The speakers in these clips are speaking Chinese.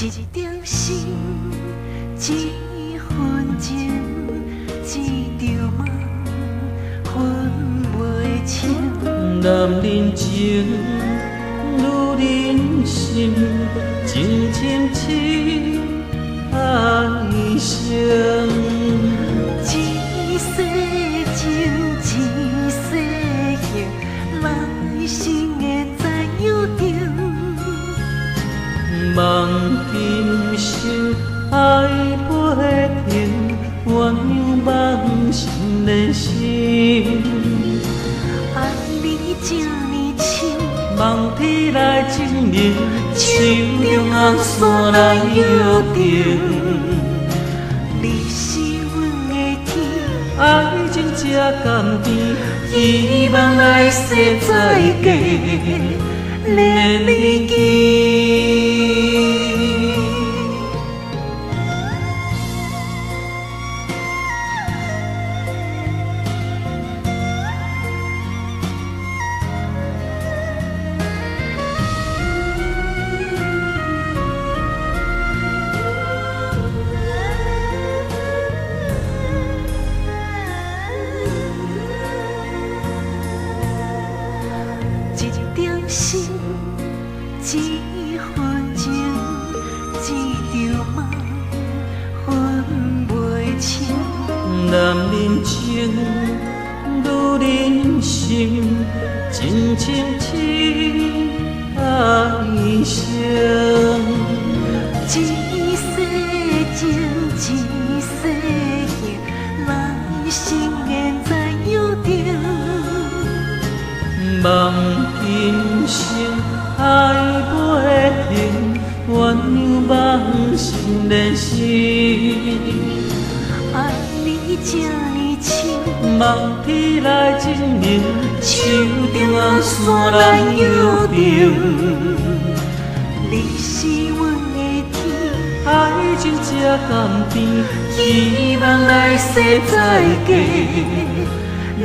一点心，一分情，一场梦，分袂清。男人情，女人心，情深深爱生。一世情，一世情，来生会知影定。望今生爱袂停，鸳鸯梦心连心。爱你这呢深，望天来证明，手中红线来约定。你是阮的天，爱情这甘甜，希望来世再见，连你记。一点心，一分情，一场梦，分袂清。男人情，女人心，真情深爱生。一世情，一世情，来生会知影定。望今生爱袂停，鸳鸯梦心连心。爱你这呢深，望天来证明，手中红线来约定。你是阮的天，爱情这甘甜，希望来世再见，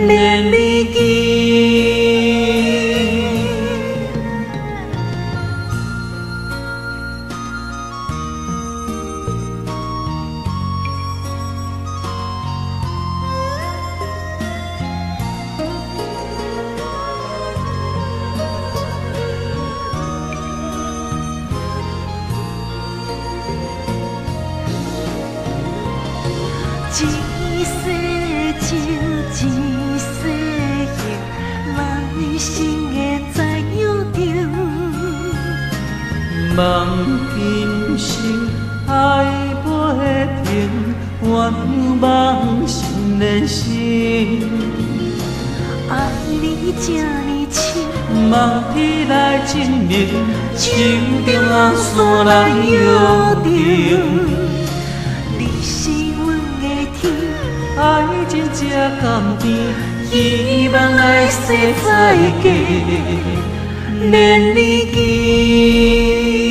连你记。一世情，一世情，来生会知影定。望今生爱袂停，鸳鸯梦心连心。爱你这呢深，望天来证明，手中红线来约定。你是阮的天，爱情这甘甜，希望来世再见，连你记。